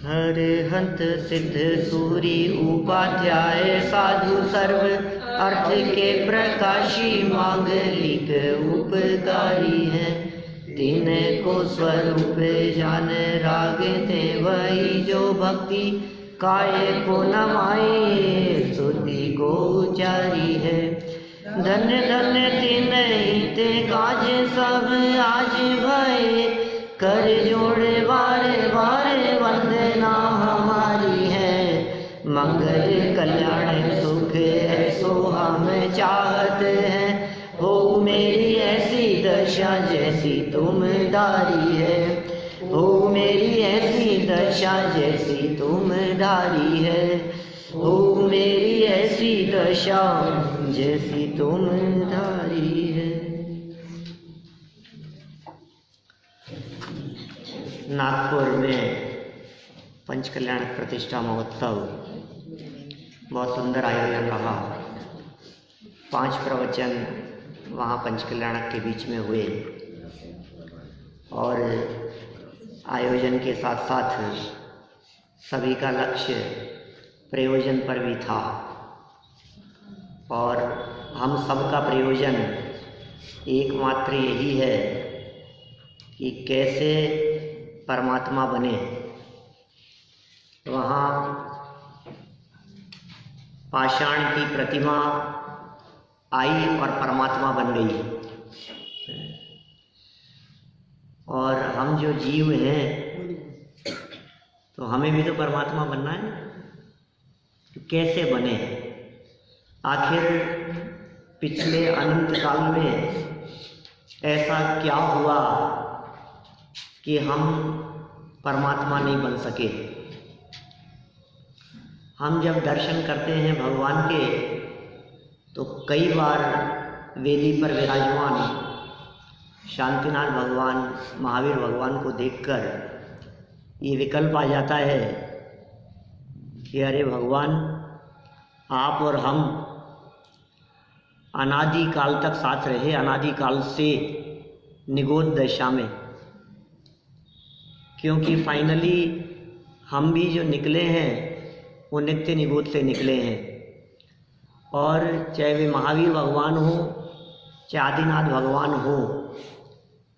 हरिहंत सिद्ध सूरी उपाध्याय साधु सर्व अर्थ के प्रकाशी मांगलिक उपकारी हैं। तीन को स्वरूप जान राग थे वही जो भक्ति काय को नमाए स्तुति को उचारी है। धन्य धन्य तीन ही ते काज सब आज भय कर जोड़े बारे बारे वंदना हमारी है। मंगल कल्याण सुख ऐसो हम चाहते हैं। हो मेरी ऐसी दशा जैसी तुम धारी है। हो मेरी ऐसी दशा जैसी तुम धारी है। हो मेरी ऐसी दशा जैसी तुम धारी है। नागपुर में पंचकल्याण प्रतिष्ठा महोत्सव बहुत सुंदर आयोजन रहा। 5 प्रवचन वहाँ पंचकल्याणक के बीच में हुए और आयोजन के साथ साथ सभी का लक्ष्य प्रयोजन पर भी था और हम सबका प्रयोजन एकमात्र यही है कि कैसे परमात्मा बने। वहाँ पाषाण की प्रतिमा आई और परमात्मा बन गई और हम जो जीव हैं तो हमें भी तो परमात्मा बनना है। तो कैसे बने? आखिर पिछले अनंत काल में ऐसा क्या हुआ कि हम परमात्मा नहीं बन सके? हम जब दर्शन करते हैं भगवान के तो कई बार वेदी पर विराजमान शांतिनाथ भगवान, महावीर भगवान को देखकर ये विकल्प आ जाता है कि अरे भगवान, आप और हम अनादि काल तक साथ रहे, अनादि काल से निगोद दशा में, क्योंकि फाइनली हम भी जो निकले हैं वो नित्य निगोद से निकले हैं। और चाहे वे महावीर भगवान हो चाहे आदिनाथ भगवान हो,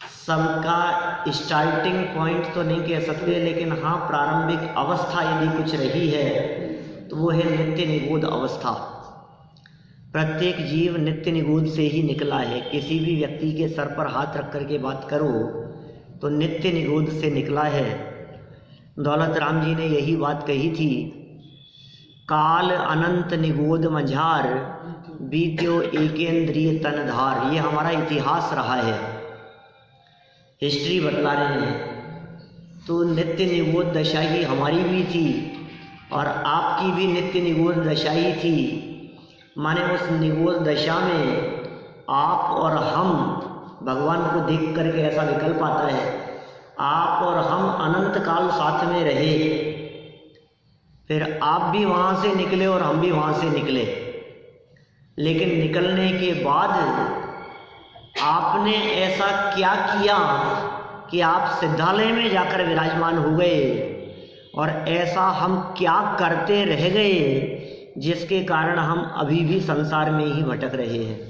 सबका स्टार्टिंग पॉइंट तो नहीं कह सकते, लेकिन हाँ प्रारंभिक अवस्था यदि कुछ रही है तो वो है नित्य निगोद अवस्था। प्रत्येक जीव नित्य निगोद से ही निकला है। किसी भी व्यक्ति के सर पर हाथ रख कर के बात करो तो नित्य निगोद से निकला है। दौलत राम जी ने यही बात कही थी, काल अनंत निगोद मझार बीत्यो एकेंद्रिय तनधार। ये हमारा इतिहास रहा है, हिस्ट्री बतला रहे हैं। तो नित्य निगोद दशा ही हमारी भी थी और आपकी भी नित्य निगोद दशा ही थी। माने उस निगोद दशा में आप और हम, भगवान को देख करके ऐसा विकल्प आता है, आप और हम अनंत काल साथ में रहे। फिर आप भी वहाँ से निकले और हम भी वहाँ से निकले, लेकिन निकलने के बाद आपने ऐसा क्या किया कि आप सिद्धालय में जाकर विराजमान हो गए, और ऐसा हम क्या करते रह गए जिसके कारण हम अभी भी संसार में ही भटक रहे हैं?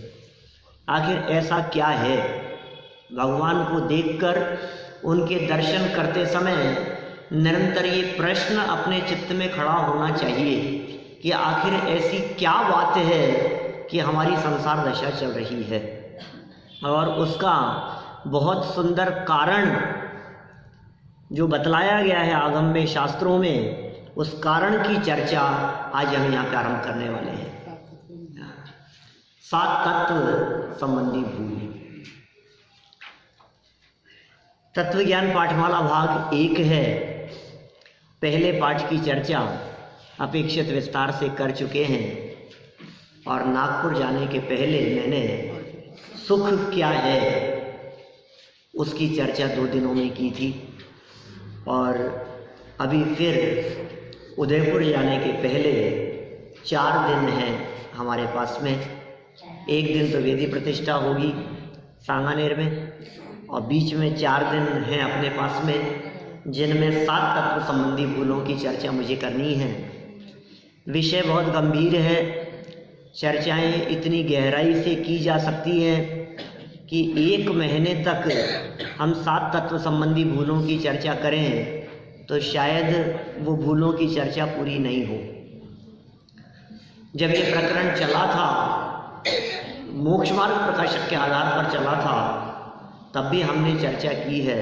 आखिर ऐसा क्या है? भगवान को देखकर उनके दर्शन करते समय निरंतर ये प्रश्न अपने चित्त में खड़ा होना चाहिए कि आखिर ऐसी क्या बात है कि हमारी संसार दशा चल रही है। और उसका बहुत सुंदर कारण जो बतलाया गया है आगम में, शास्त्रों में, उस कारण की चर्चा आज हम यहाँ पे आरंभ करने वाले हैं। 7 तत्व संबंधी भूल। तत्व ज्ञान पाठमाला भाग 1 है। पहले पाठ की चर्चा अपेक्षित विस्तार से कर चुके हैं और नागपुर जाने के पहले मैंने सुख क्या है उसकी चर्चा 2 दिनों में की थी, और अभी फिर उदयपुर जाने के पहले 4 दिन हैं हमारे पास में। एक दिन तो वेदी प्रतिष्ठा होगी सांगानेर में, और बीच में 4 दिन हैं अपने पास में जिनमें 7 तत्व संबंधी भूलों की चर्चा मुझे करनी है। विषय बहुत गंभीर है, चर्चाएं इतनी गहराई से की जा सकती हैं कि 1 महीने तक हम 7 तत्व संबंधी भूलों की चर्चा करें तो शायद वो भूलों की चर्चा पूरी नहीं हो। जब ये प्रकरण चला था, मोक्ष मार्ग प्रकाशक के आधार पर चला था, तब भी हमने चर्चा की है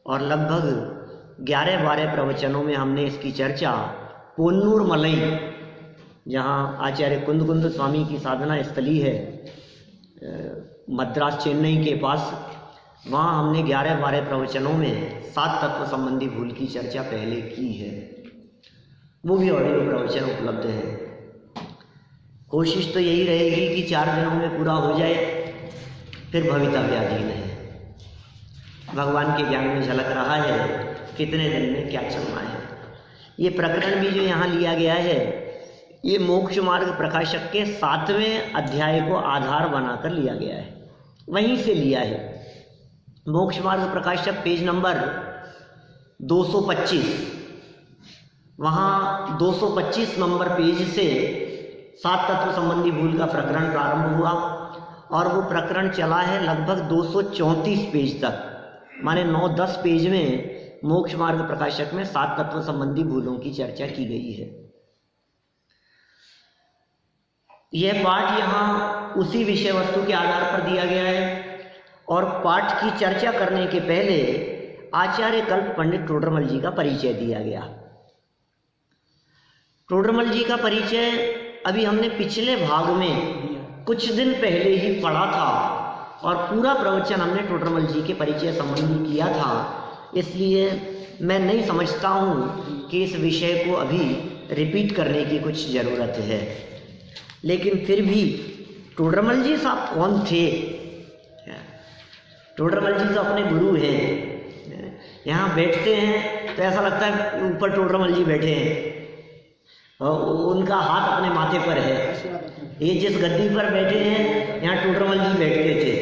और लगभग 11-12 प्रवचनों में हमने इसकी चर्चा पोन्नूर मलई, जहाँ आचार्य कुंद स्वामी की साधना स्थली है मद्रास चेन्नई के पास, वहाँ हमने 11-12 प्रवचनों में 7 तत्व संबंधी भूल की चर्चा पहले की है। वो भी ऑडियो प्रवचन उपलब्ध है। कोशिश तो यही रहेगी कि 4 दिनों में पूरा हो जाए, फिर भवितव्याधीन है। भगवान के ज्ञान में झलक रहा है कितने दिन में क्या चलना है। ये प्रकरण भी जो यहाँ लिया गया है, ये मोक्ष मार्ग प्रकाशक के 7वें अध्याय को आधार बनाकर लिया गया है, वहीं से लिया है। मोक्ष मार्ग प्रकाशक पेज नंबर 225, वहाँ 225 नंबर पेज से 7 तत्व संबंधी भूल का प्रकरण प्रारंभ हुआ और वो प्रकरण चला है लगभग 234 पेज तक, माने 9-10 पेज में मोक्ष मार्ग प्रकाशक में 7 तत्व संबंधी भूलों की चर्चा की गई है। यह पाठ यहाँ उसी विषय वस्तु के आधार पर दिया गया है और पाठ की चर्चा करने के पहले आचार्य कल्प पंडित टोडरमल जी का परिचय दिया गया। टोडरमल जी का परिचय अभी हमने पिछले भाग में कुछ दिन पहले ही पढ़ा था और पूरा प्रवचन हमने टोडरमल जी के परिचय संबंधी किया था, इसलिए मैं नहीं समझता हूँ कि इस विषय को अभी रिपीट करने की कुछ ज़रूरत है। लेकिन फिर भी टोडरमल जी साहब कौन थे? टोडरमल जी तो अपने गुरु हैं। यहाँ बैठते हैं तो ऐसा लगता है ऊपर टोडरमल जी बैठे हैं और उनका हाथ अपने माथे पर है। ये जिस गद्दी पर बैठे हैं, यहाँ टोडरमल जी बैठते थे।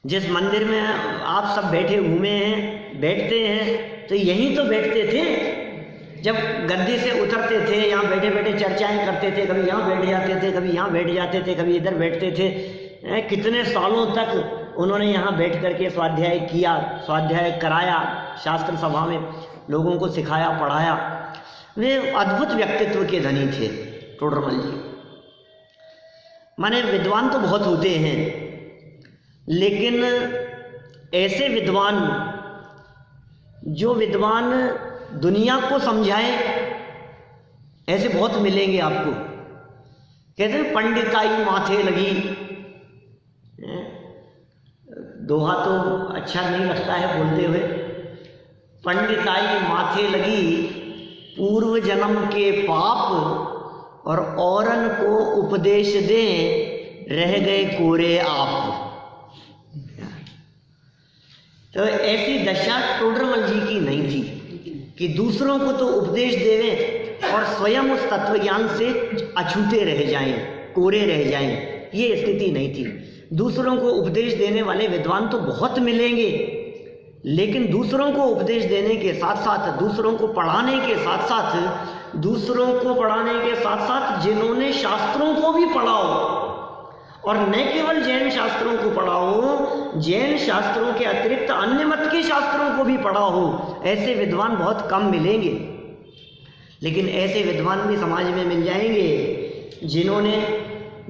जिस मंदिर में आप सब बैठे घूमे हैं, बैठते हैं, तो यहीं तो बैठते थे। जब गद्दी से उतरते थे, यहाँ बैठे बैठे चर्चाएं करते थे, कभी यहाँ बैठ जाते थे, कभी यहाँ बैठ जाते थे, कभी इधर बैठते थे। कितने सालों तक उन्होंने यहाँ बैठ करके स्वाध्याय किया, स्वाध्याय कराया, शास्त्र सभा में लोगों को सिखाया, पढ़ाया। वे अद्भुत व्यक्तित्व के धनी थे टोडरमल जी। माने विद्वान तो बहुत होते हैं, लेकिन ऐसे विद्वान जो विद्वान दुनिया को समझाए, ऐसे बहुत मिलेंगे आपको। कहते हैं पंडिताई माथे लगी, दोहा तो अच्छा नहीं लगता है बोलते हुए। पंडिताई माथे लगी, पूर्व जन्म के पाप और औरन को उपदेश दें, रह गए कोरे आप। तो ऐसी दशा टोडरमल जी की नहीं थी कि दूसरों को तो उपदेश देवें और स्वयं उस तत्व ज्ञान से अछूते रह जाएं, कोरे रह जाएं। ये स्थिति नहीं थी। दूसरों को उपदेश देने वाले विद्वान तो बहुत मिलेंगे, लेकिन दूसरों को उपदेश देने के साथ साथ, दूसरों को पढ़ाने के साथ साथ, दूसरों को पढ़ाने के साथ साथ जिन्होंने शास्त्रों को भी पढ़ा हो, और न केवल जैन शास्त्रों को पढ़ा हो, जैन शास्त्रों के अतिरिक्त अन्य मत के शास्त्रों को भी पढ़ा हो, ऐसे विद्वान बहुत कम मिलेंगे। लेकिन ऐसे विद्वान भी समाज में मिल जाएंगे जिन्होंने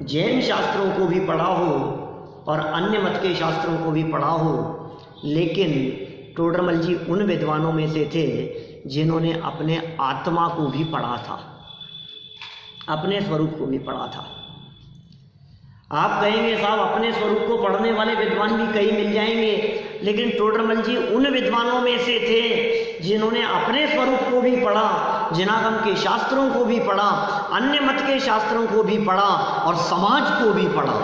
जैन शास्त्रों को भी पढ़ा हो और अन्य मत के शास्त्रों को भी पढ़ा हो। लेकिन टोडरमल जी उन विद्वानों में से थे जिन्होंने अपने आत्मा को भी पढ़ा था, अपने स्वरूप को भी पढ़ा था। आप कहेंगे साहब अपने स्वरूप को पढ़ने वाले विद्वान भी कई मिल जाएंगे, लेकिन टोडरमल जी उन विद्वानों में से थे जिन्होंने अपने स्वरूप को भी पढ़ा, जिनागम के शास्त्रों को भी पढ़ा, अन्य मत के शास्त्रों को भी पढ़ा और समाज को भी पढ़ा।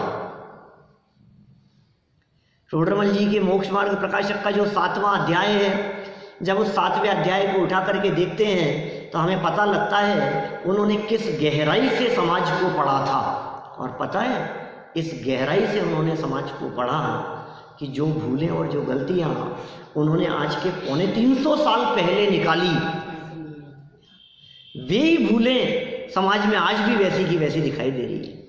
टोडरमल जी के मोक्ष मार्ग प्रकाशक का जो 7वां अध्याय है, जब उस 7वें अध्याय को उठा करके देखते हैं तो हमें पता लगता है उन्होंने किस गहराई से समाज को पढ़ा था। और पता है, इस गहराई से उन्होंने समाज को पढ़ा कि जो भूलें और जो गलतियां उन्होंने आज के 350 साल पहले निकाली, वे ही भूलें समाज में आज भी वैसी की वैसी दिखाई दे रही है।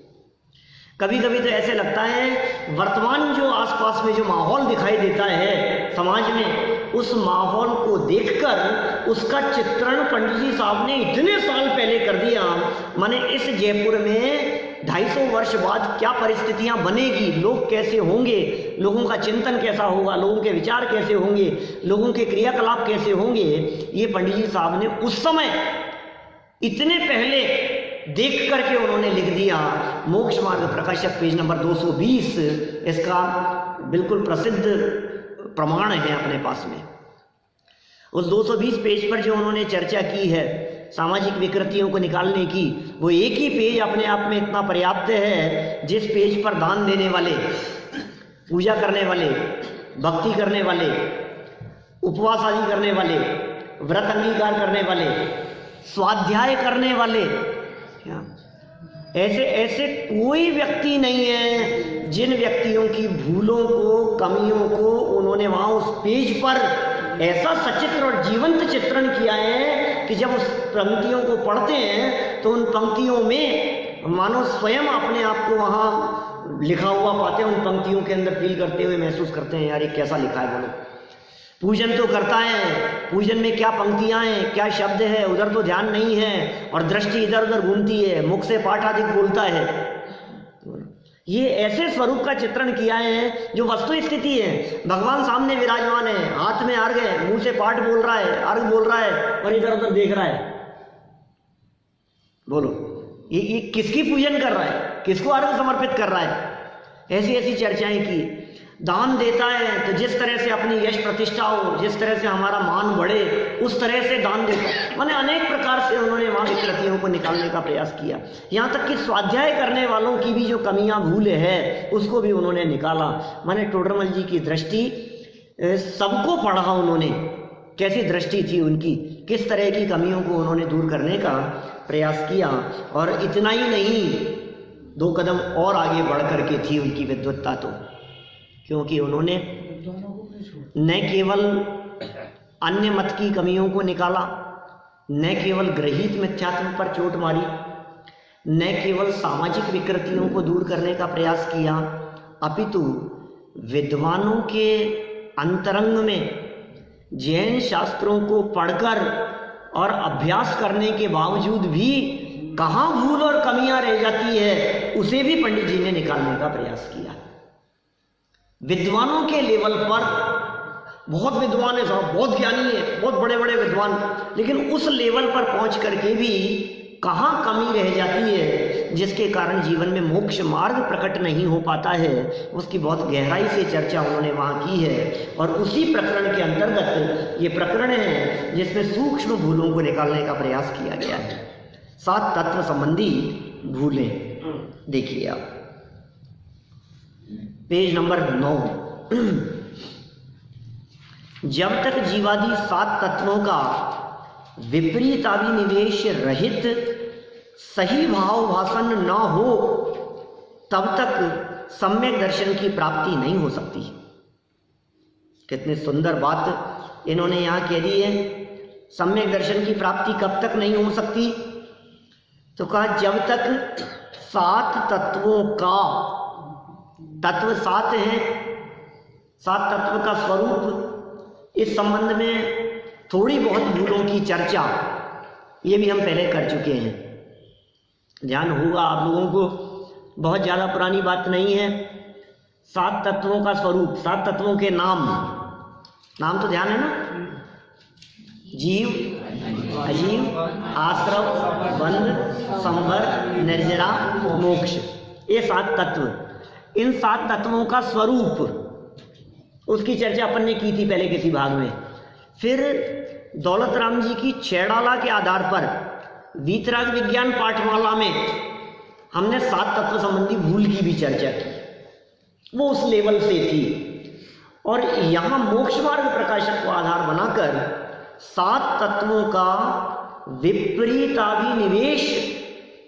कभी कभी तो ऐसे लगता है वर्तमान जो आसपास में जो माहौल दिखाई देता है समाज में, उस माहौल को देखकर उसका चित्रण पंडित जी साहब ने इतने साल पहले कर दिया। माने इस जयपुर में 250 वर्ष बाद क्या परिस्थितियां बनेगी, लोग कैसे होंगे, लोगों का चिंतन कैसा होगा, लोगों के विचार कैसे होंगे, लोगों के क्रियाकलाप कैसे होंगे, ये पंडित जी साहब ने उस समय इतने पहले देख करके उन्होंने लिख दिया। मोक्ष मार्ग प्रकाशक पेज नंबर 220 इसका बिल्कुल प्रसिद्ध प्रमाण है अपने पास में। उस 220 पेज पर जो उन्होंने चर्चा की है सामाजिक विकृतियों को निकालने की, वो एक ही पेज अपने आप में इतना पर्याप्त है जिस पेज पर दान देने वाले, पूजा करने वाले, भक्ति करने वाले, उपवास आदि करने वाले, व्रत अंगीकार करने वाले, स्वाध्याय करने वाले, ऐसे ऐसे कोई व्यक्ति नहीं है जिन व्यक्तियों की भूलों को, कमियों को उन्होंने वहां उस पेज पर ऐसा सचित्र और जीवंत चित्रण किया है कि जब उस पंक्तियों को पढ़ते हैं तो उन पंक्तियों में मानो स्वयं अपने आप को वहां लिखा हुआ पाते हैं, उन पंक्तियों के अंदर फील करते हुए महसूस करते हैं यार ये कैसा लिखा है। बोलो, पूजन तो करता है, पूजन में क्या पंक्तियां हैं, क्या शब्द है, उधर तो ध्यान नहीं है और दृष्टि इधर उधर घूमती है, मुख से पाठ अधिक बोलता है। ये ऐसे स्वरूप का चित्रण किया है जो वस्तु स्थिति है। भगवान सामने विराजमान है, हाथ में अर्घ है, मुंह से पाठ बोल रहा है, अर्घ बोल रहा है और इधर उधर देख रहा है। बोलो, ये किसकी पूजन कर रहा है, किसको अर्घ समर्पित कर रहा है। ऐसी ऐसी चर्चाएं की। दान देता है तो जिस तरह से अपनी यश प्रतिष्ठा हो, जिस तरह से हमारा मान बढ़े, उस तरह से दान देता है। माने अनेक प्रकार से उन्होंने वहां विकृतियों को निकालने का प्रयास किया। यहाँ तक कि स्वाध्याय करने वालों की भी जो कमियां भूले है उसको भी उन्होंने निकाला। माने टोडरमल जी की दृष्टि, सबको पढ़ा उन्होंने, कैसी दृष्टि थी उनकी, किस तरह की कमियों को उन्होंने दूर करने का प्रयास किया। और इतना ही नहीं, 2 कदम और आगे बढ़ करके थी उनकी विद्वत्ता तो, क्योंकि उन्होंने न केवल अन्य मत की कमियों को निकाला, न केवल ग्रहित मिथ्यात्व पर चोट मारी, न केवल सामाजिक विकृतियों को दूर करने का प्रयास किया, अपितु विद्वानों के अंतरंग में जैन शास्त्रों को पढ़कर और अभ्यास करने के बावजूद भी कहाँ भूल और कमियां रह जाती है, उसे भी पंडित जी ने निकालने का प्रयास किया। विद्वानों के लेवल पर बहुत विद्वान है साहब, बहुत ज्ञानी है, बहुत बड़े बड़े विद्वान, लेकिन उस लेवल पर पहुंच करके भी कहाँ कमी रह जाती है जिसके कारण जीवन में मोक्ष मार्ग प्रकट नहीं हो पाता है, उसकी बहुत गहराई से चर्चा उन्होंने वहाँ की है। और उसी प्रकरण के अंतर्गत ये प्रकरण है जिसमें सूक्ष्म भूलों को निकालने का प्रयास किया गया है। 7 तत्व संबंधी भूलें देखिए आप, पेज नंबर 9। जब तक जीवादि 7 तत्वों का विपरीत अभिनिवेश रहित सही भाव भाषण न हो तब तक सम्यक दर्शन की प्राप्ति नहीं हो सकती। कितनी सुंदर बात इन्होंने यहाँ कह दी है। सम्यक दर्शन की प्राप्ति कब तक नहीं हो सकती, तो कहा जब तक 7 तत्वों का, तत्व 7 हैं, 7 तत्व का स्वरूप, इस संबंध में थोड़ी बहुत भूलों की चर्चा ये भी हम पहले कर चुके हैं, ध्यान होगा आप लोगों को, बहुत ज़्यादा पुरानी बात नहीं है। 7 तत्वों का स्वरूप, 7 तत्वों के नाम तो ध्यान है ना, जीव, अजीव, आश्रव, बंध, संवर, निर्जरा, मोक्ष, ये 7 तत्व। इन 7 तत्वों का स्वरूप, उसकी चर्चा अपन ने की थी पहले किसी भाग में। फिर दौलत राम जी की छेड़ाला के आधार पर वीतराग विज्ञान पाठमाला में हमने 7 तत्व संबंधी भूल की भी चर्चा की, वो उस लेवल से थी। और यहाँ मोक्ष मार्ग प्रकाशक को आधार बनाकर 7 तत्वों का विपरीत अभिनिवेश,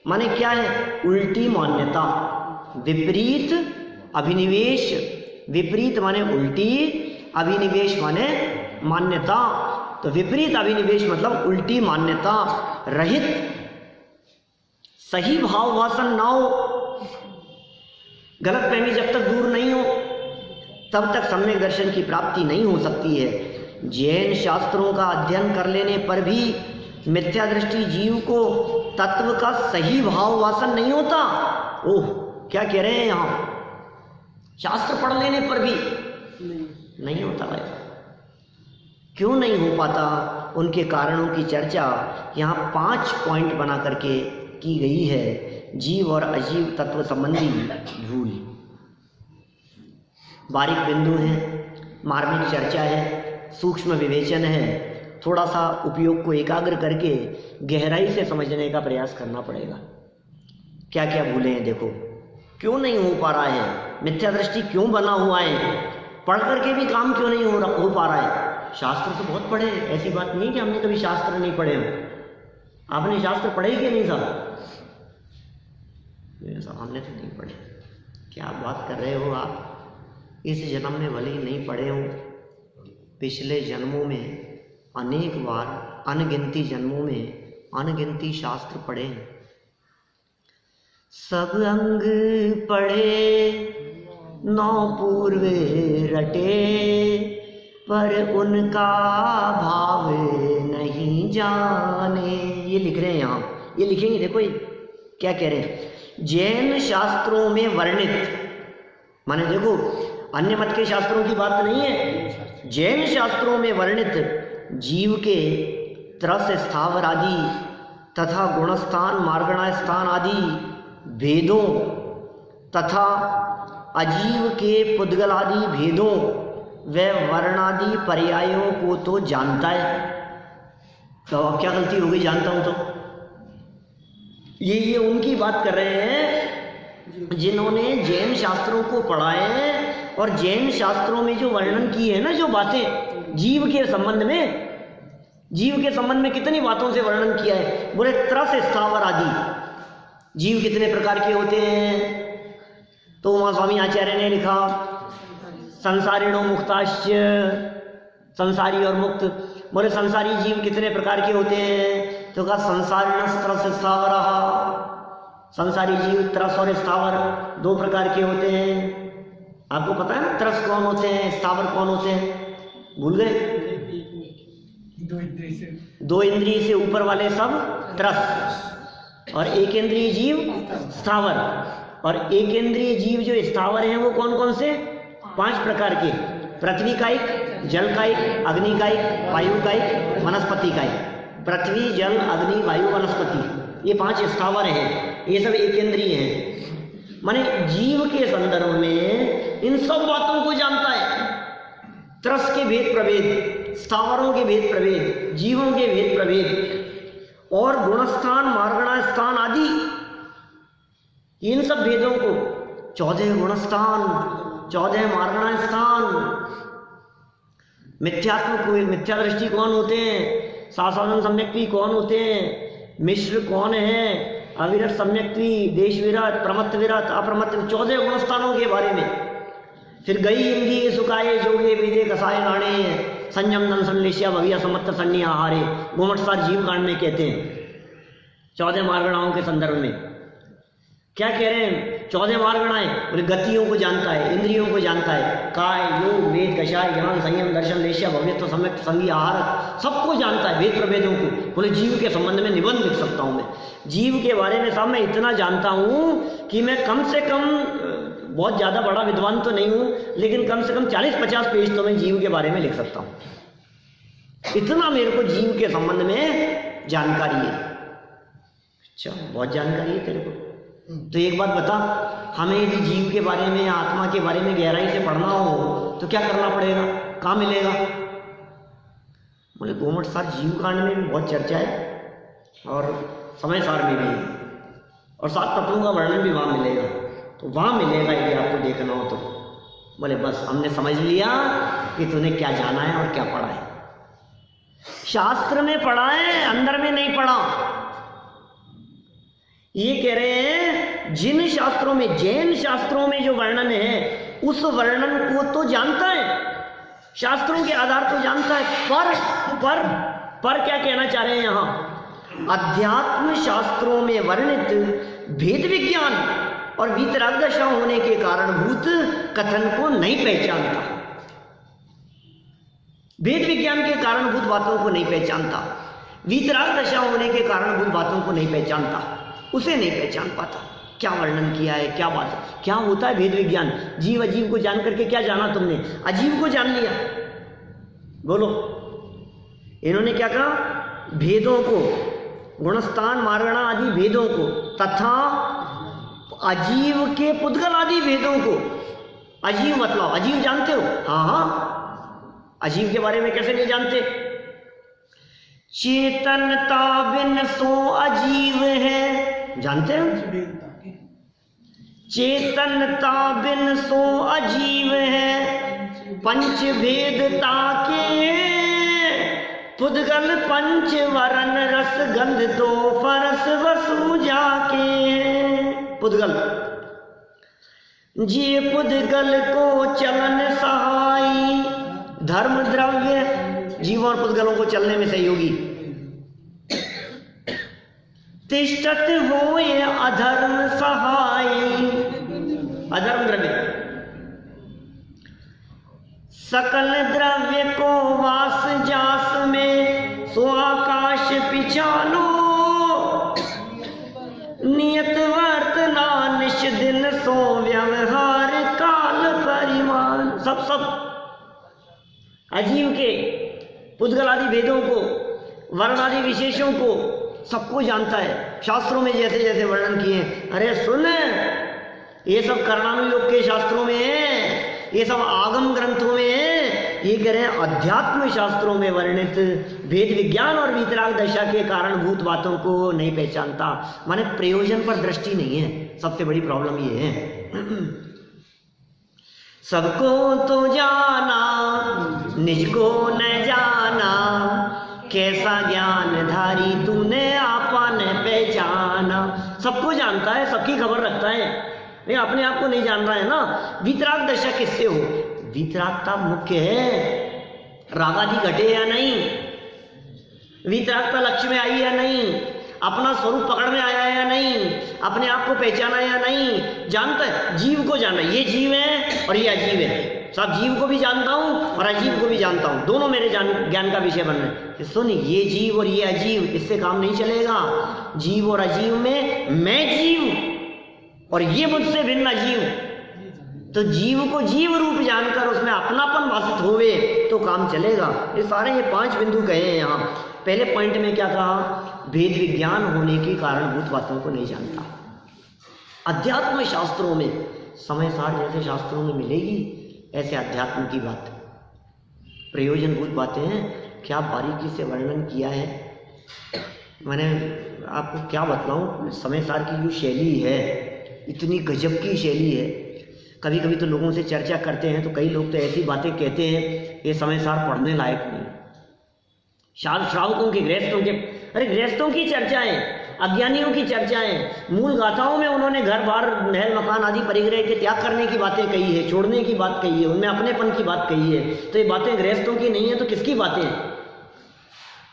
माने क्या है, उल्टी मान्यता, विपरीत अभिनिवेश विपरीत माने उल्टी, अभिनिवेश माने मान्यता। तो विपरीत अभिनिवेश मतलब उल्टी मान्यता रहित सही भाव वासन ना हो, गलत फहमी जब तक दूर नहीं हो तब तक सम्यक दर्शन की प्राप्ति नहीं हो सकती है। जैन शास्त्रों का अध्ययन कर लेने पर भी मिथ्या दृष्टि जीव को तत्व का सही भाव वासन नहीं होता। ओह, क्या कह रहे हैं यहाँ, शास्त्र पढ़ लेने पर भी नहीं होता भाई। क्यों नहीं हो पाता, उनके कारणों की चर्चा यहाँ 5 पॉइंट बना करके की गई है। जीव और अजीव तत्व संबंधी भूल, बारीक बिंदु हैं, मार्मिक चर्चा है, सूक्ष्म विवेचन है। थोड़ा सा उपयोग को एकाग्र करके गहराई से समझने का प्रयास करना पड़ेगा। क्या क्या भूले हैं देखो, क्यों नहीं हो पा रहा है, मिथ्या दृष्टि क्यों बना हुआ है, पढ़ करके भी काम क्यों नहीं हो पा रहा है। शास्त्र तो बहुत पढ़े, ऐसी बात नहीं कि हमने कभी शास्त्र नहीं पढ़े हो। आपने शास्त्र पढ़े कि नहीं साहब? हमने तो नहीं पढ़े। क्या बात कर रहे हो आप? इस जन्म में भले ही नहीं पढ़े हो, पिछले जन्मों में अनेक बार, अनगिनती जन्मों में अनगिनती शास्त्र पढ़े हैं। सब अंग पढ़े 9 पूर्वे रटे, पर उनका भाव नहीं जाने। ये लिख रहे हैं यहाँ, ये लिखेंगे देखो, ये क्या कह रहे हैं। जैन शास्त्रों में वर्णित, माने देखो अन्य मत के शास्त्रों की बात नहीं है, जैन शास्त्रों में वर्णित जीव के त्रस स्थावर आदि तथा गुणस्थान मार्गणा स्थान आदि भेदों तथा अजीव के पुद्गल आदि भेदों व वर्णादि पर्यायों को तो जानता है। तो अब क्या गलती हो गई, जानता हूं तो ये उनकी बात कर रहे हैं जिन्होंने जैन शास्त्रों को पढ़ा है और जैन शास्त्रों में जो वर्णन की है ना, जो बातें जीव के संबंध में कितनी बातों से वर्णन किया है। बोले त्रस स्थावर आदि, जीव कितने प्रकार के होते हैं। तो वहां स्वामी आचार्य ने लिखा संसारिणो मुक्ताश्च, संसारी और मुक्त। बोले संसारी जीव कितने प्रकार के होते हैं, तो कहा संसारिणस त्रस स्थावर, संसारी जीव त्रस और स्थावर 2 प्रकार के होते हैं। आपको पता है ना त्रस कौन होते हैं, स्थावर कौन होते हैं, भूल गए? 2 इंद्रिय से ऊपर वाले सब त्रस, और 1 इंद्रिय जीव स्थावर। और 1 इंद्रिय जीव जो स्थावर हैं वो कौन कौन से? 5 प्रकार के, पृथ्वी कायिक, जल कायिक, अग्नि कायिक, वायु कायिक, वनस्पति कायिक। पृथ्वी, जल, अग्नि, वायु, वनस्पति, ये 5 स्थावर हैं, ये सब 1 इंद्रिय हैं। माने जीव के संदर्भ में इन सब बातों को जानता है। त्रस के भेद प्रभेद, स्थावरों के भेद प्रभेद, जीवों के भेद प्रभेद और गुणस्थान मार्गणा स्थान आदि, इन सब भेदों को 14 गुणस्थान, 14 मार्गणा स्थान। मिथ्यात्व को, मिथ्या दृष्टि कौन होते हैं, सासानंद सम्यक्ति कौन होते हैं, मिश्र कौन है, अविरत सम्यक्ति, देश विरत, प्रमत्त विरत, अप्रमत्त, 14 गुणस्थानों के बारे में। फिर गई इंद्रिय सुखाए जोगे विदे कसाए गाणे, संयम नन संलेशिया भविया समत्त सन्नी आहारे, गोमटसार जीव कांड में कहते हैं 14 मार्गणाओं के संदर्भ में। क्या कह रहे हैं? 14 मार्गणाएं, बोले गतियों को जानता है, इंद्रियों को जानता है, काय, योग, वेद, कषाय, ज्ञान, संयम, दर्शन, लेशिया, भव्यत्व, सम्यक, संगी, आहार, सबको जानता है, वेद प्रभेदों को। बोले जीव के संबंध में निबंध लिख सकता हूँ मैं, जीव के बारे में साहब मैं इतना जानता हूँ कि मैं कम से कम, बहुत ज़्यादा बड़ा विद्वान तो नहीं हूँ, लेकिन कम से कम 40-50 पेज तो मैं जीव के बारे में लिख सकता हूँ। इतना मेरे को जीव के संबंध में जानकारी है। अच्छा, बहुत जानकारी है तेरे को। तो एक बात बता, हमें यदि जीव के बारे में, आत्मा के बारे में गहराई से पढ़ना हो तो क्या करना पड़ेगा, कहाँ मिलेगा? बोले गोमटसार जीव कांड में भी बहुत चर्चा है और समय सार में भी है, और 7 तत्वों का वर्णन भी वहाँ मिलेगा। तो वहाँ मिलेगा यदि आपको देखना हो तो। बोले बस हमने समझ लिया कि तूने क्या जाना है और क्या पढ़ा है। शास्त्र में पढ़ा है, अंदर में नहीं पढ़ा। ये कह रहे हैं जिन शास्त्रों में, जैन शास्त्रों में जो वर्णन है उस वर्णन को तो जानता है, शास्त्रों के आधार तो जानता है, पर क्या कहना चाह रहे हैं यहाँ? अध्यात्म शास्त्रों में वर्णित भेद विज्ञान और वीतराग दशा होने के कारणभूत कथन को नहीं पहचानता, भेद विज्ञान के कारणभूत बातों को नहीं पहचानता, वीतराग दशा होने के कारणभूत बातों को नहीं पहचानता, उसे नहीं पहचान पाता। क्या वर्णन किया है, क्या बात है, क्या होता है भेद विज्ञान? जीव अजीव को जान करके क्या जाना तुमने? अजीव को जान लिया। बोलो, इन्होंने क्या कहा? भेदों को, गुणस्थान मारणा आदि भेदों को तथा अजीव के पुद्गल आदि भेदों को। अजीव मतलब अजीव जानते हो? हाँ हाँ, अजीव के बारे में कैसे नहीं जानते? चेतनता बिन सो अजीव है, जानते हो? चेतनता बिन सो अजीव है, पंच भेदता के पुद्गल पंच वरण रस गंध दो फरस वसु जाके। पुद्गल, जे पुद्गल को चलन सहाई, धर्म द्रव्य जीव और पुद्गलों को चलने में सहयोगी। तिष्ठत होए अधर्म सहाई, अधर्म द्रव्य, सकल द्रव्य को वास जास में, सो आकाश पिछानो, नियत वर्तना निश दिन सो व्यवहार काल परिमाण। सब अजीव के पुद्गल आदि भेदों को, वर्ण आदि विशेषों को सबको जानता है। शास्त्रों में जैसे जैसे वर्णन किए, अरे सुन, ये सब कर्णानुयोग के शास्त्रों में है, ये सब आगम ग्रंथों में है। ये कह रहे हैं अध्यात्म शास्त्रों में वर्णित भेद विज्ञान और वीतराग दशा के कारणभूत बातों को नहीं पहचानता। माने प्रयोजन पर दृष्टि नहीं है, सबसे बड़ी प्रॉब्लम ये है। सबको तो जाना, निज को न जाना, कैसा ज्ञान धारी तूने आपा न पहचाना। सबको जानता है, सबकी खबर रखता है, नहीं अपने आप को नहीं जान रहा है ना। वीतराग दशा किससे हो? वीतरागता मुख्य है, रागादि घटे या नहीं, वीतरागता लक्ष्य में आई या नहीं, अपना स्वरूप पकड़ में आया या नहीं, अपने आप को पहचाना या नहीं, जानता है। जीव को जाना, ये जीव है और ये अजीव है। सब जीव को भी जानता हूँ और अजीव को भी जानता हूँ, दोनों मेरे ज्ञान का विषय बन रहे हैं। सुन, ये जीव और ये अजीव, इससे काम नहीं चलेगा। जीव और अजीव में मैं जीव और ये मुझसे भिन्न अजीव, तो जीव को जीव रूप जानकर उसमें अपनापन भाषित होवे तो काम चलेगा। ये सारे ये 5 बिंदु कहे हैं यहाँ। पहले पॉइंट में क्या कहा? भेद विज्ञान होने के कारणभूत बातों को नहीं जानता। अध्यात्म शास्त्रों में समय सार जैसे शास्त्रों में मिलेगी, ऐसे अध्यात्म की बात, प्रयोजनभूत बातें हैं, क्या बारीकी से वर्णन किया है। मैंने आपको क्या बतलाऊं, समय सार की जो शैली है, इतनी गजब की शैली है। कभी कभी तो लोगों से चर्चा करते हैं तो कई लोग तो ऐसी बातें कहते हैं, ये समय सार पढ़ने लायक नहीं। श्रावकों के, गृहस्थों के, अरे गृहस्थों की चर्चाएं, अज्ञानियों की चर्चाएं, मूल गाथाओं में उन्होंने घर बार महल मकान आदि परिग्रह के त्याग करने की बातें कही है, छोड़ने की बात कही है, उनमें अपनेपन की बात कही है। तो ये बातें गृहस्थों की नहीं है तो किसकी बातें हैं?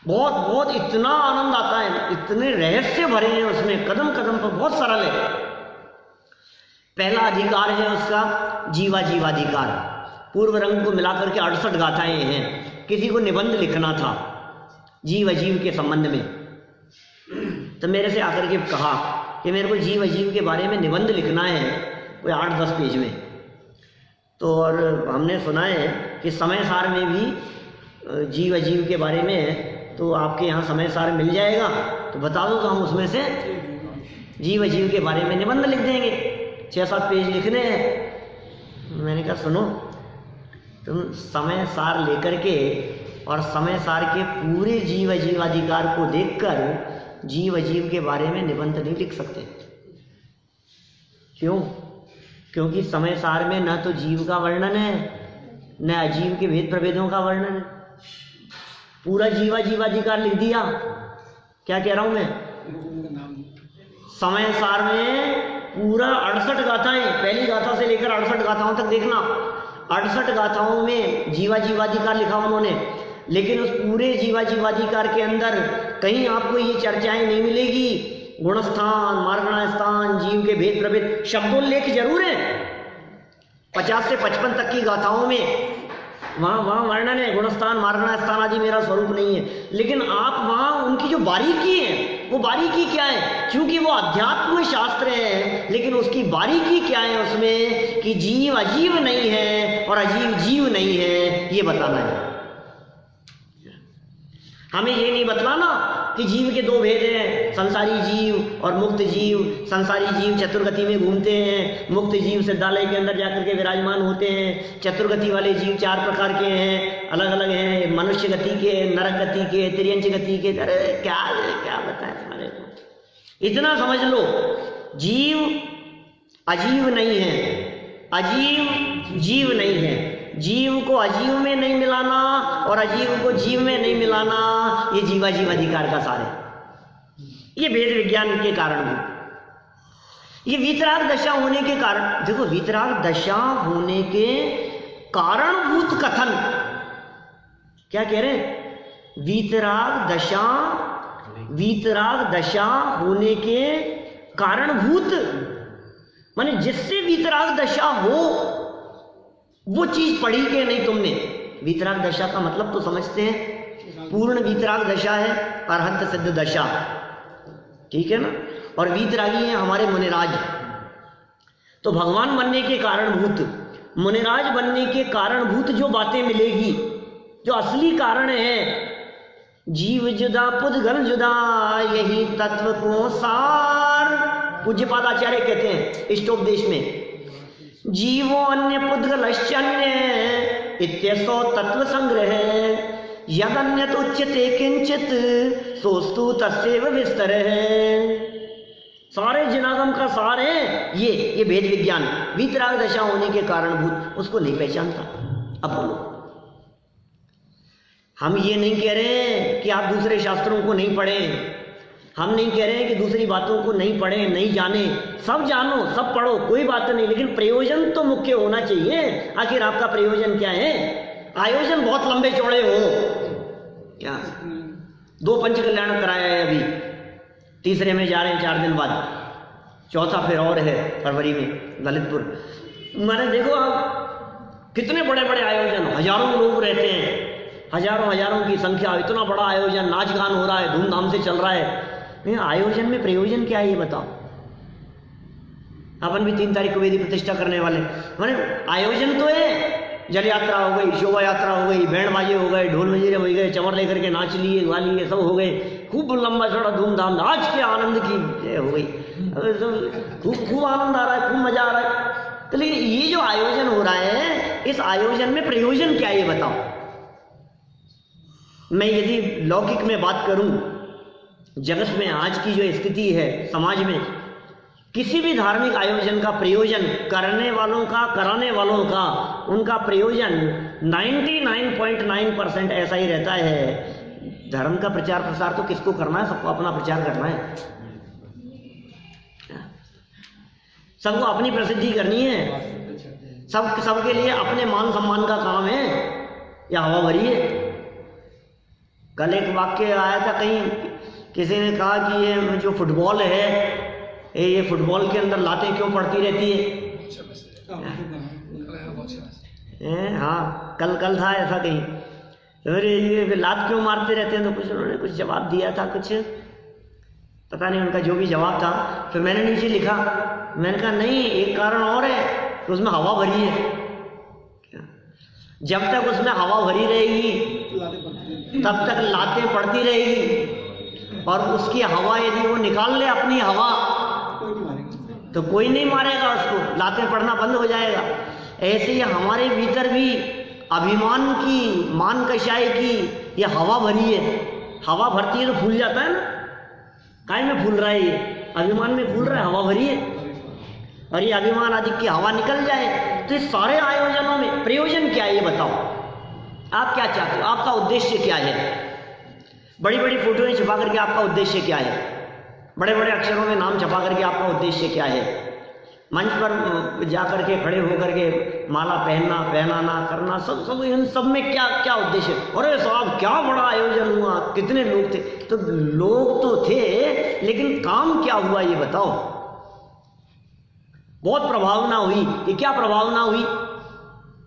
बहुत बहुत इतना आनंद आता है, इतने रहस्य भरे हैं उसमें, कदम कदम पर बहुत सरल है। पहला अधिकार है उसका जीवाधिकार। पूर्व रंग को मिलाकर के 68 गाथाएं हैं। किसी को निबंध लिखना था जीव अजीव के संबंध में, तो मेरे से आकर के कहा कि मेरे को जीव अजीव के बारे में निबंध लिखना है, कोई 8-10 पेज में। तो और हमने सुना है कि समय सार में भी जीव अजीव के बारे में है, तो आपके यहाँ समय सार मिल जाएगा, तो बता दो तो हम उसमें से जीव अजीव के बारे में निबंध लिख देंगे। 6-7 पेज लिखने हैं। मैंने कहा सुनो, तुम समय सार लेकर के और समय सार के पूरे जीव अजीवाधिकार को देखकर जीव अजीव के बारे में निबंध नहीं लिख सकते। क्यों? क्योंकि समय सार में न तो जीव का वर्णन है, न अजीव के भेद प्रभेदों का वर्णन है। पूरा जीवाधिकार लिख दिया। क्या कह रहा हूं मैं? समय सार में पूरा 68 गाथाएं, पहली गाथा से लेकर 68 गाथाओं तक देखना। 68 गाथाओं में जीवाजीवाधिकार लिखा उन्होंने, लेकिन उस पूरे जीवाजीवाधिकार के अंदर कहीं आपको ये चर्चाएं नहीं मिलेगी। गुणस्थान, मार्गणास्थान, जीव के भेद प्रभेद, शब्दोल्लेख जरूर है 50 से 55 तक की गाथाओं में, वहाँ वर्णन है, गुणस्थान मार्गणास्थान आदि मेरा स्वरूप नहीं है। लेकिन आप वहाँ उनकी जो बारीकी है, वो बारीकी क्या है, क्योंकि वो अध्यात्म शास्त्र है, लेकिन उसकी बारीकी क्या है उसमें कि जीव अजीव नहीं है और अजीव जीव नहीं है, ये बताना है। हमें ये नहीं बतलाना कि जीव के दो भेद हैं, संसारी जीव और मुक्त जीव। संसारी जीव चतुर्गति में घूमते हैं, मुक्त जीव सिद्धालय के अंदर जाकर के विराजमान होते हैं। चतुर्गति वाले जीव 4 प्रकार के हैं, अलग अलग हैं, मनुष्य गति के, नरक गति के, तिर्यंच गति के। अरे क्या बताएं तुम्हारे को, इतना समझ लो, जीव अजीव नहीं है, अजीव जीव नहीं है। जीव को अजीव में नहीं मिलाना और अजीव को जीव में नहीं मिलाना, ये जीवाजीवाधिकार का सार है। ये वेद विज्ञान के कारण है। ये वीतराग दशा होने के कारण, देखो वीतराग दशा होने के कारणभूत कथन क्या कह रहे हैं, वीतराग दशा होने के कारणभूत, माने जिससे वीतराग दशा हो वो चीज पढ़ी के नहीं तुमने। वीतराग दशा का मतलब तो समझते हैं, पूर्ण वीतराग दशा है अरहत सिद्ध दशा, ठीक है ना। और वीतरागी है हमारे मुनिराज। तो भगवान बनने के कारणभूत, मुनिराज बनने के कारणभूत जो बातें मिलेगी, जो असली कारण है, जीव जुदा पुद्गल जुदा यही तत्व को सार, पूज्यपाद आचार्य कहते हैं इष्टोपदेश में, जीवो अन्य पुद्गलश्चन्य इत्यसो तत्व संग्रह यदन्यत उच्यते किंचित सोस्तु तस्यैव विस्तरः। सारे जिनागम का सार है ये भेद विज्ञान। वीतराग दशा होने के कारणभूत उसको नहीं पहचानता। अब बोलो, हम ये नहीं कह रहे कि आप दूसरे शास्त्रों को नहीं पढ़ें, हम नहीं कह रहे हैं कि दूसरी बातों को नहीं पढ़ें, नहीं जाने, सब जानो, सब पढ़ो, कोई बात नहीं, लेकिन प्रयोजन तो मुख्य होना चाहिए। आखिर आपका प्रयोजन क्या है? आयोजन बहुत लंबे चौड़े हो क्या, 2 पंच कल्याण कराया है, अभी तीसरे में जा रहे हैं 4 दिन बाद, चौथा फिर और है फरवरी में ललितपुर। मैंने देखो आप कितने बड़े बड़े आयोजन, हजारों लोग रहते हैं, हजारों की संख्या, इतना बड़ा आयोजन, नाच गान हो रहा है, धूमधाम से चल रहा है। आयोजन में प्रयोजन क्या है ये बताओ। अपन भी 3 तारीख को वेदी प्रतिष्ठा करने वाले, माने आयोजन तो है, जल यात्रा हो गई, शोभा यात्रा हो गई, बैंड बाजे हो गए, ढोल मंजीरे हो गए, चमर लेकर के नाच लिए, गा लिए, सब हो गए, खूब लंबा चौड़ा धूमधाम, आज के आनंद की हो गई, खूब आनंद आ रहा है, खूब मजा आ रहा है। तो लेकिन ये जो आयोजन हो रहा है, इस आयोजन में प्रयोजन क्या है ये बताओ। मैं यदि लौकिक में बात करूं, जगत में आज की जो स्थिति है समाज में, किसी भी धार्मिक आयोजन का प्रयोजन करने वालों का, कराने वालों का, उनका प्रयोजन 99.9% ऐसा ही रहता है, धर्म का प्रचार प्रसार तो किसको करना है, सबको अपना प्रचार करना है, सबको अपनी प्रसिद्धि करनी है, सबके लिए अपने मान सम्मान का काम है, या हवा भरी है। कल एक वाक्य आया था कहीं, किसी ने कहा कि ये जो फुटबॉल है, ये फुटबॉल के अंदर लातें क्यों पड़ती रहती है? हाँ, कल था ऐसा कहीं, अरे ये लात क्यों मारते रहते हैं, तो कुछ उन्होंने कुछ जवाब दिया था, कुछ पता नहीं उनका जो भी जवाब था। फिर मैंने नीचे लिखा, मैंने कहा नहीं, एक कारण और है, तो उसमें हवा भरी है। जब तक उसमें हवा भरी रहेगी तब तक लातें पड़ती रहेगी, और उसकी हवा यदि वो निकाल ले अपनी हवा, तो कोई नहीं मारेगा उसको, लातें पड़ना बंद हो जाएगा। ऐसे ही हमारे भीतर भी अभिमान की, मान कषाय की ये हवा भरी है। हवा भरती है तो फूल जाता है ना, काय में फूल रहा है, ये अभिमान में फूल रहा है, हवा भरी है, और ये अभिमान आदि की हवा निकल जाए। तो इस सारे आयोजनों में प्रयोजन क्या है ये बताओ, आप क्या चाहते हो, आपका उद्देश्य क्या है? बड़ी बड़ी फोटोएं छपा करके आपका उद्देश्य क्या है? बड़े बड़े अक्षरों में नाम छपा करके आपका उद्देश्य क्या है? मंच पर जा कर के खड़े होकर के माला पहनाना करना, सब इन सब में क्या क्या उद्देश्य? अरे साहब क्या बड़ा आयोजन हुआ, कितने लोग थे। तो लोग तो थे, लेकिन काम क्या हुआ ये बताओ। बहुत प्रभावना हुई। ये क्या प्रभावना हुई?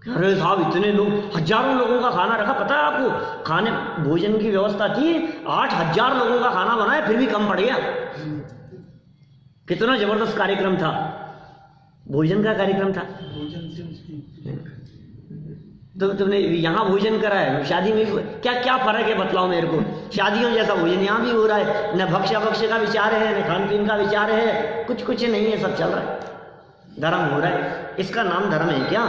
अरे साहब इतने लोग, हजारों लोगों का खाना रखा। पता है आपको, खाने भोजन की व्यवस्था थी, 8,000 लोगों का खाना बनाया, फिर भी कम पड़ गया। कितना जबरदस्त कार्यक्रम था, भोजन का कार्यक्रम था। तो तुमने यहाँ भोजन करा है, शादी में क्या क्या फर्क है बतलाओ मेरे को। शादियों जैसा भोजन यहाँ भी हो रहा है, न भक्ष्य का विचार है, न खान पीन का विचार है, कुछ नहीं है, सब चल रहा है, धर्म हो रहा है। इसका नाम धर्म है क्या?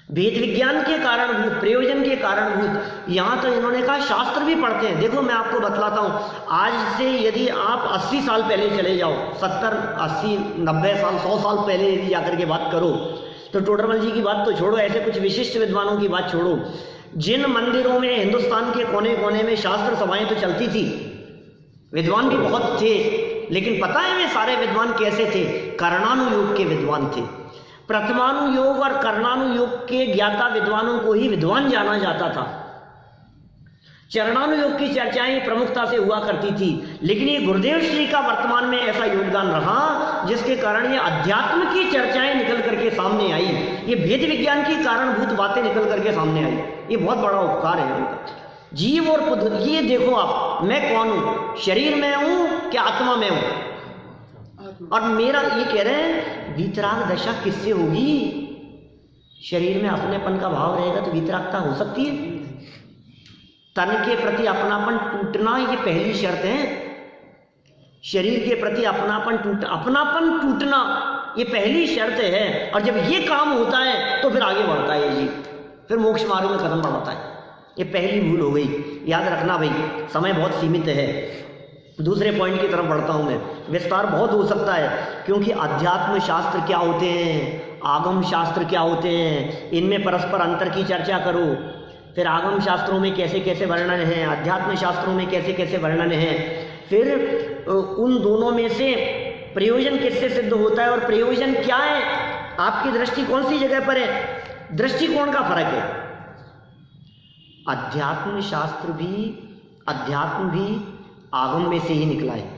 वेद विज्ञान के कारणभूत, प्रयोजन के कारणभूत। यहाँ तो इन्होंने कहा शास्त्र भी पढ़ते हैं। देखो मैं आपको बतलाता हूँ, आज से यदि आप 80 साल पहले चले जाओ, 70, 80, 90 साल, 100 साल पहले यदि जाकर के बात करो, तो टोडरमल जी की बात तो छोड़ो, ऐसे कुछ विशिष्ट विद्वानों की बात छोड़ो, जिन मंदिरों में हिंदुस्तान के कोने कोने में शास्त्र सभाएं तो चलती थी, विद्वान भी बहुत थे, लेकिन पता है वे सारे विद्वान कैसे थे? कर्णानुयोग के विद्वान थे। प्रथमानुयोग और कर्णानुयोग के ज्ञाता विद्वानों को ही विद्वान जाना जाता था। चरणानुयोग की चर्चाएं प्रमुखता से हुआ करती थी, लेकिन ये गुरुदेव श्री का वर्तमान में ऐसा योगदान रहा जिसके कारण ये अध्यात्म की चर्चाएं निकल करके सामने आई, ये भेद विज्ञान की कारणभूत बातें निकल करके सामने आई। ये बहुत बड़ा उपकार है उनका। जीव और बुद्ध, ये देखो आप, मैं कौन हूं? शरीर में हूं कि आत्मा में हूं? और मेरा ये कह रहे हैं वीतराग दशा किससे होगी? शरीर में अपनेपन का भाव रहेगा तो वीतरागता हो सकती है। तन के प्रति अपनापन टूटना ये पहली शर्त है। शरीर के प्रति अपनापन टूटना ये पहली शर्त है। और जब ये काम होता है तो फिर आगे बढ़ता है ये, फिर मोक्ष मार्ग में कदम बढ़ाता है। ये पहली भूल हो गई, याद रखना भाई। समय बहुत सीमित है, दूसरे पॉइंट की तरफ बढ़ता हूं मैं। विस्तार बहुत हो सकता है, क्योंकि अध्यात्म शास्त्र क्या होते हैं, आगम शास्त्र क्या होते हैं, इनमें परस्पर अंतर की चर्चा करो। फिर आगम शास्त्रों में कैसे कैसे वर्णन है, अध्यात्म शास्त्रों में कैसे कैसे वर्णन है, फिर उन दोनों में से प्रयोजन किससे सिद्ध होता है और प्रयोजन क्या है, आपकी दृष्टि कौन सी जगह पर है, दृष्टिकोण का फर्क है। अध्यात्म भी आगम में से ही निकला है।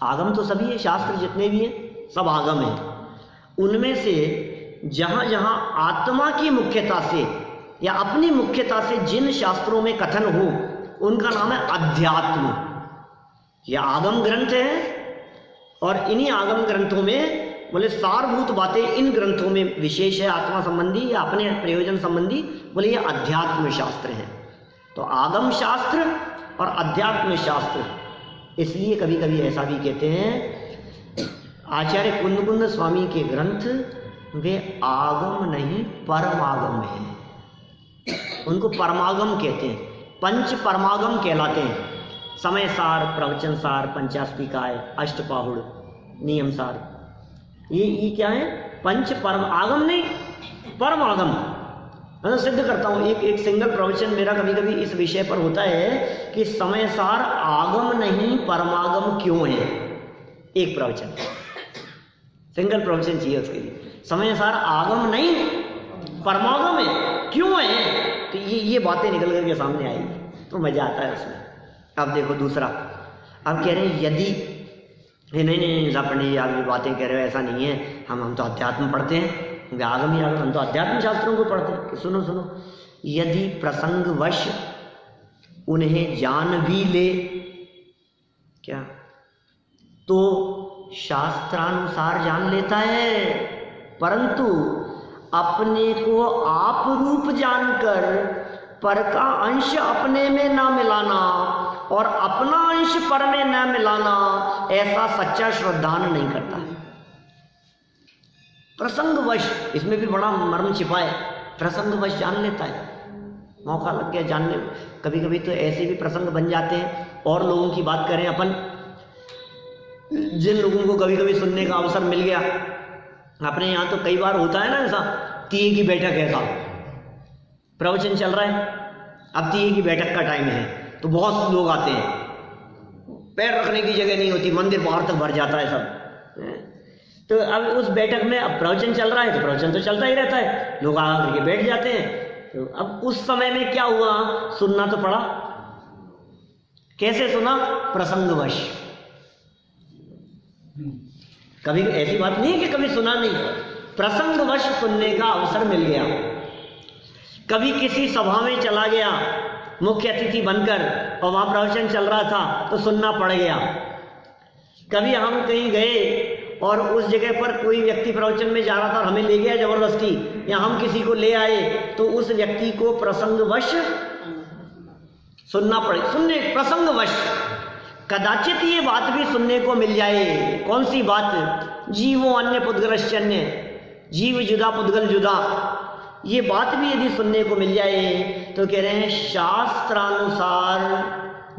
आगम तो सभी है, शास्त्र जितने भी हैं सब आगम हैं। उनमें से जहां जहां आत्मा की मुख्यता से या अपनी मुख्यता से जिन शास्त्रों में कथन हो, उनका नाम है अध्यात्म। यह आगम ग्रंथ है, और इन्हीं आगम ग्रंथों में बोले सारभूत बातें इन ग्रंथों में विशेष है, आत्मा संबंधी या अपने प्रयोजन संबंधी, बोले ये अध्यात्म शास्त्र है। तो आगम शास्त्र और अध्यात्म शास्त्र, इसलिए कभी कभी ऐसा भी कहते हैं आचार्य कुंद स्वामी के ग्रंथ वे आगम नहीं परमागम है। उनको परमागम कहते हैं, पंच परमागम कहलाते हैं। समय सार, प्रवचन सार, पंचास्पिकाय, अष्टपाहुड़, नियम सार, ये क्या है? पंच परम आगम नहीं, परमागम। मैं सिद्ध करता हूँ, एक सिंगल प्रवचन मेरा कभी कभी इस विषय पर होता है कि समय सार आगम नहीं परमागम क्यों है। एक प्रवचन, सिंगल प्रवचन चाहिए उसके लिए। समय सार आगम नहीं परमागम है, क्यों है? तो ये बातें निकल करके सामने आएगी तो मजा आता है उसमें। अब देखो दूसरा, अब कह रहे हैं यदि नहीं पंडित जी आप ये बातें कह रहे हो, ऐसा नहीं है, हम तो अध्यात्म पढ़ते हैं, आगम ही आगम, हम तो अध्यात्म शास्त्रों को पढ़ते हैं। सुनो, यदि प्रसंगवश उन्हें जान भी ले क्या, तो शास्त्रानुसार जान लेता है, परंतु अपने को आप रूप जानकर पर का अंश अपने में ना मिलाना और अपना अंश पर में न मिलाना, ऐसा सच्चा श्रद्धान नहीं करता। प्रसंगवश, इसमें भी बड़ा मर्म छिपा है। प्रसंगवश जान लेता है, मौका लग गया जानने। कभी कभी तो ऐसे भी प्रसंग बन जाते हैं। और लोगों की बात करें अपन, जिन लोगों को कभी कभी सुनने का अवसर मिल गया, अपने यहाँ तो कई बार होता है ना ऐसा, तीये की बैठक है, प्रवचन चल रहा है, अब तीये की बैठक का टाइम है, तो बहुत लोग आते हैं, पैर रखने की जगह नहीं होती, मंदिर बाहर तक भर जाता है सब। तो अब उस बैठक में अब प्रवचन चल रहा है तो प्रवचन तो चलता ही रहता है, लोग आकर के बैठ जाते हैं। तो अब उस समय में क्या हुआ, सुनना तो पड़ा। कैसे सुना? प्रसंगवश। कभी ऐसी बात नहीं है कि कभी सुना नहीं, प्रसंगवश सुनने का अवसर मिल गया। कभी किसी सभा में चला गया मुख्य अतिथि बनकर और वहां प्रवचन चल रहा था तो सुनना पड़ गया। कभी हम कहीं गए और उस जगह पर कोई व्यक्ति प्रवचन में जा रहा था और हमें ले गया जबरदस्ती, या हम किसी को ले आए तो उस व्यक्ति को प्रसंगवश सुनना पड़े। सुनने प्रसंगवश कदाचित ये बात भी सुनने को मिल जाए। कौन सी बात? जीवो अन्य पुद्गलश्चन्य, जीव जुदा पुद्गल जुदा। ये बात भी यदि सुनने को मिल जाए तो कह रहे हैं शास्त्रानुसार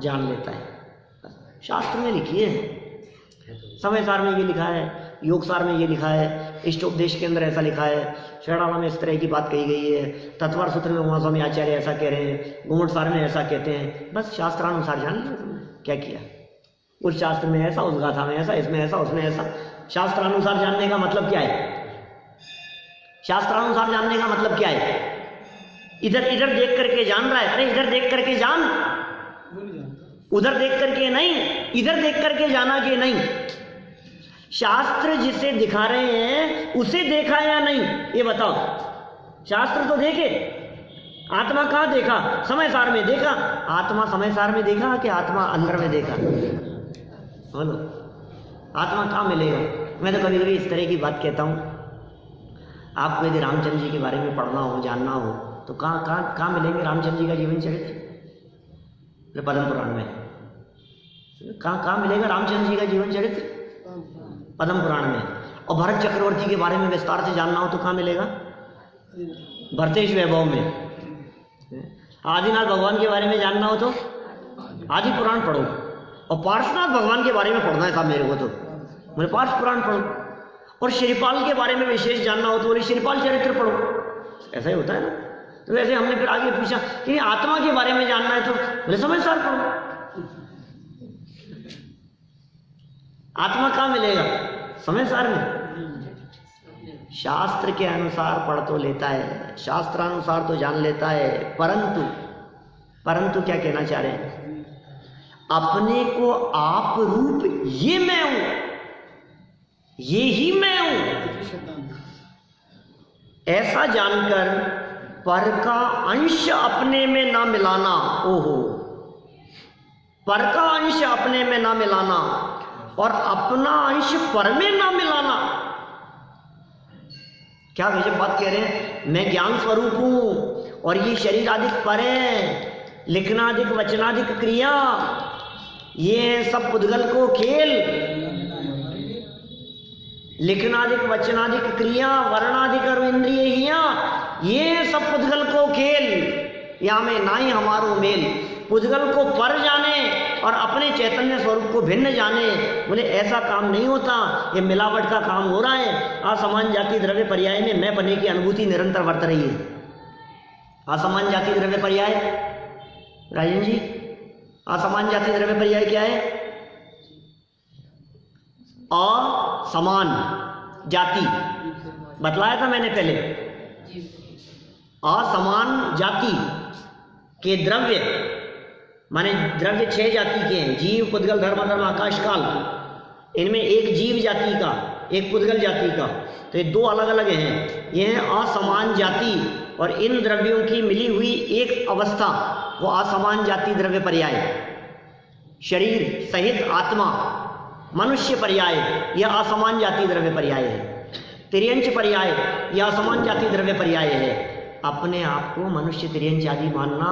जान लेता है। शास्त्र में लिखी है, समय सार में ये लिखा है, योग सार में ये लिखा है, इष्टोपदेश के अंदर ऐसा लिखा है, शरणावा में इस तरह की बात कही गई है, तत्वार सूत्र में उमा स्वामी आचार्य ऐसा कह रहे हैं, गुम्मट सार में ऐसा कहते हैं। बस शास्त्रानुसार जान लिया तुमने क्या किया। उस शास्त्र में ऐसा, उस गाथा में ऐसा, इसमें ऐसा, उसमें ऐसा। शास्त्रानुसार जानने का मतलब क्या है? शास्त्रानुसार जानने का मतलब क्या है? इधर इधर देख करके जान रहा है, अरे इधर देख करके जान, उधर देख करके नहीं, इधर देख करके जाना कि नहीं। शास्त्र जिसे दिखा रहे हैं उसे देखा या नहीं ये बताओ। शास्त्र तो देखे, आत्मा कहाँ देखा? समय सार में देखा। आत्मा समय सार में देखा कि आत्मा अंदर में देखा? बोलो, आत्मा कहाँ मिलेगा? मैं तो कभी कभी इस तरह की बात कहता हूँ, आपको यदि रामचंद्र जी के बारे में पढ़ना हो, जानना हो तो कहाँ मिलेंगे रामचंद्र जी का जीवन चरित्र? पद्म पुराण में। कहाँ मिलेगा रामचंद्र जी का जीवन चरित्र? पद्म पुराण में। और भरत चक्रवर्ती के बारे में विस्तार से जानना हो तो कहाँ मिलेगा? भरतेश वैभव में। आदिनाथ भगवान के बारे में जानना हो तो आदि पुराण पढ़ो। और पार्श्वनाथ भगवान के बारे में पढ़ना है साहब मेरे को तो मेरे पार्श पुराण पढ़ो। और श्रीपाल के बारे में विशेष जानना हो तो बोले श्रीपाल चरित्र पढ़ो। ऐसा ही होता है ना। तो वैसे हमने फिर आगे पूछा कि आत्मा के बारे में जानना है तो बोले समय सार पढ़ो। आत्मा कहाँ मिलेगा? समय सार में। शास्त्र के अनुसार पढ़ तो लेता है, शास्त्रानुसार तो जान लेता है, परंतु क्या कहना चाह रहे हैं? अपने को आप रूप ये मैं हूं, ये ही मैं हूं, ऐसा जानकर पर का अंश अपने में ना मिलाना। ओहो, पर का अंश अपने में ना मिलाना और अपना अंश पर में ना मिलाना। क्या गजब बात कह रहे हैं। मैं ज्ञान स्वरूप हूं और ये शरीर आदि पर है, लिखनादिक वचनादिक क्रिया ये सब पुद्गल को खेल। लिखनादिक वचनादिक क्रिया, वर्णादिक और इंद्रिय ये सब पुद्गल को खेल। या में ना ही हमारो मेल। पुद्गल को पर जाने और अपने चैतन्य स्वरूप को भिन्न जाने। बोले ऐसा काम नहीं होता, ये मिलावट का काम हो रहा है। असमान जाति द्रव्य पर्याय में मैं बने की अनुभूति निरंतर वर्त रही है। असमान जाति द्रव्य पर्याय, राजन जी, असमान जाति द्रव्य पर्याय क्या है? असमान जाति बतलाया था मैंने पहले। असमान जाति के द्रव्य माने द्रव्य 6 जाति के हैं। जीव, पुद्गल, धर्म, आकाश, काल। इनमें एक जीव जाति का, एक पुद्गल जाति का, तो ये 2 अलग अलग हैं। ये है असमान जाति और इन द्रव्यों की मिली हुई एक अवस्था, वो असमान जाति द्रव्य पर्याय। शरीर सहित आत्मा, मनुष्य पर्याय, यह असमान जाति द्रव्य पर्याय है। तिर्यंच पर्याय, यह असमान जाति द्रव्य पर्याय है। अपने आप को मनुष्य, तिर्यंच आदि मानना,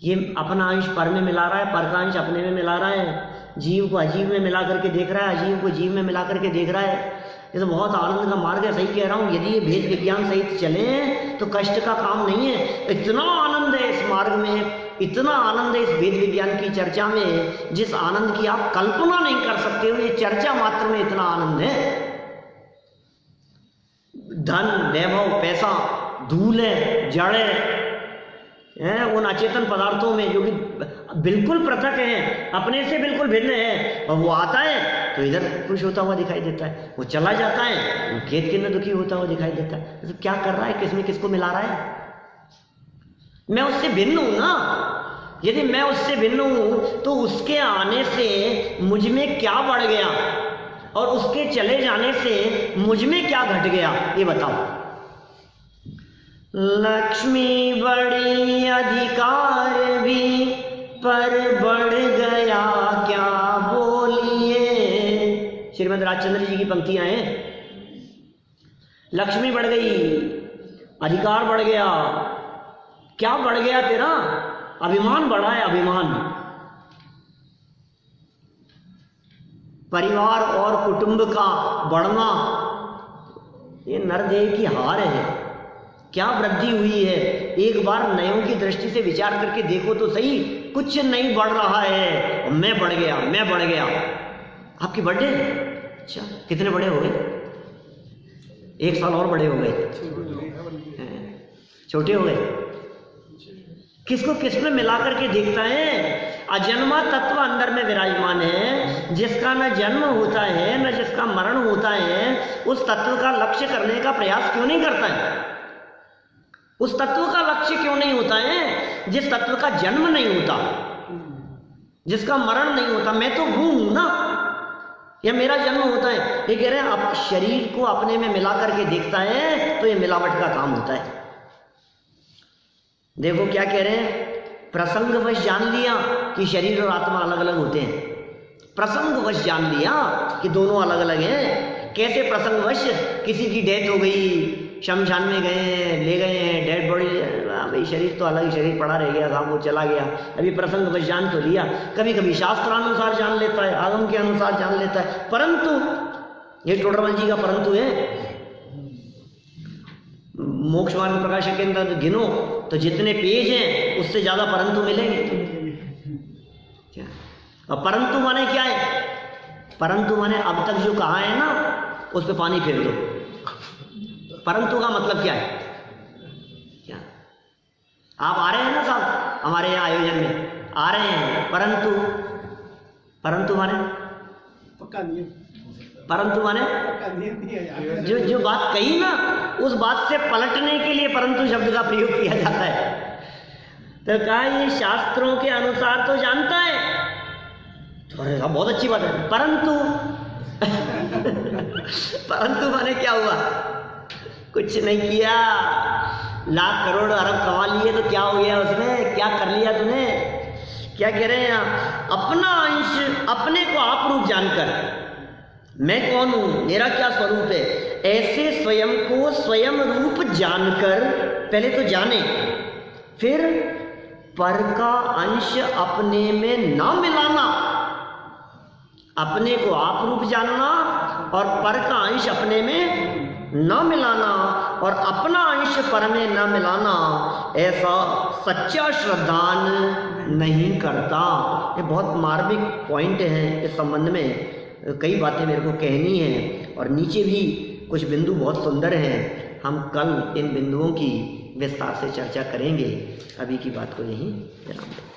ये अपना अंश पर में मिला रहा है, पर का अंश अपने में मिला रहा है। जीव को अजीव में मिला करके देख रहा है, अजीव को जीव में मिला करके देख रहा है। ये तो बहुत आनंद का मार्ग है। सही कह रहा हूँ, यदि ये भेद विज्ञान सहित चले तो कष्ट का काम नहीं है। इतना आनंद है इस मार्ग में, इतना आनंद है इस वेद विज्ञान की चर्चा में, जिस आनंद की आप कल्पना नहीं कर सकते हो। ये चर्चा मात्र में इतना आनंद है। धन, वैभव, पैसा धूल है, जड़ है, उन अचेतन पदार्थों में जो कि बिल्कुल पृथक हैं, अपने से बिल्कुल भिन्न है, और वो आता है तो इधर खुश होता हुआ दिखाई देता है, वो चला जाता है वो खेत के अंदर दुखी होता हुआ दिखाई देता है। तो क्या कर रहा है, किसमें किसको मिला रहा है? मैं उससे भिन्न हूं ना। यदि मैं उससे भिन्न हूं तो उसके आने से मुझ में क्या बढ़ गया और उसके चले जाने से मुझ में क्या घट गया, ये बताओ। लक्ष्मी बड़ी अधिकार भी पर बढ़ गया क्या बोलिए। श्रीमद् राजचंद्र जी की पंक्तियां हैं। लक्ष्मी बढ़ गई, अधिकार बढ़ गया, क्या बढ़ गया तेरा? अभिमान बढ़ा है, अभिमान। परिवार और कुटुंब का बढ़ना ये नरदेह की हार है। क्या वृद्धि हुई है? एक बार नयों की दृष्टि से विचार करके देखो तो सही, कुछ नहीं बढ़ रहा है। मैं बढ़ गया, मैं बढ़ गया। आपकी बर्थडे? अच्छा, कितने बड़े हो गए? 1 साल और बड़े हो गए, छोटे हो गए। किसको किस में मिला करके देखता है? अजन्मा तत्व अंदर में विराजमान है, जिसका न जन्म होता है न जिसका मरण होता है। उस तत्व का लक्ष्य करने का प्रयास क्यों नहीं करता है? उस तत्व का लक्ष्य क्यों नहीं होता है जिस तत्व का जन्म नहीं होता, जिसका मरण नहीं होता? मैं तो हूं ना, या मेरा जन्म होता है। ये कह रहे हैं आप शरीर को अपने में मिला करके देखता है तो ये मिलावट का काम होता है। देखो क्या कह रहे हैं, प्रसंगवश जान लिया कि शरीर और आत्मा अलग अलग होते हैं। प्रसंगवश जान लिया कि दोनों अलग अलग हैं। कैसे प्रसंगवश? किसी की डेथ हो गई, शमशान में गए, ले गए हैं डेड बॉडी, भाई शरीर तो अलग ही शरीर पड़ा रह गया था, वो चला गया। अभी प्रसंगवश जान तो लिया। कभी कभी शास्त्रानुसार जान लेता है, आगम के अनुसार जान लेता है, परंतु ये टोडरमल जी का परंतु है। मोक्ष मार्ग प्रकाशक के अंदर गिनो तो जितने पेज हैं उससे ज्यादा परंतु मिलेंगे। क्या? और परंतु माने क्या है? परंतु माने अब तक जो कहा है ना उस पर पानी फेर दो। परंतु का मतलब क्या है? क्या आप आ रहे हैं ना साहब हमारे यहाँ आयोजन में आ रहे हैं, परंतु परंतु माने पक्का नहीं, परंतु माने जो बात कही ना उस बात से पलटने के लिए परंतु शब्द का प्रयोग किया जाता है। तो कहा ये शास्त्रों के अनुसार तो जानता है, अरे बहुत अच्छी बात है, परंतु परंतु माने क्या हुआ? कुछ नहीं किया। लाख करोड़ अरब कमा लिए तो क्या हो गया उसमें? क्या कर लिया तूने? क्या कह रहे हैं? अपना अंश अपने को आप रूप जानकर, मैं कौन हूं, मेरा क्या स्वरूप है, ऐसे स्वयं को स्वयं रूप जानकर पहले तो जाने, फिर पर का अंश अपने में ना मिलाना। अपने को आप रूप जानना और पर का अंश अपने में न मिलाना और अपना अंश पर में न मिलाना, ऐसा सच्चा श्रद्धान नहीं करता। ये बहुत मार्मिक पॉइंट है। इस संबंध में कई बातें मेरे को कहनी है और नीचे भी कुछ बिंदु बहुत सुंदर हैं। हम कल इन बिंदुओं की विस्तार से चर्चा करेंगे। अभी की बात को यहीं विराम दें।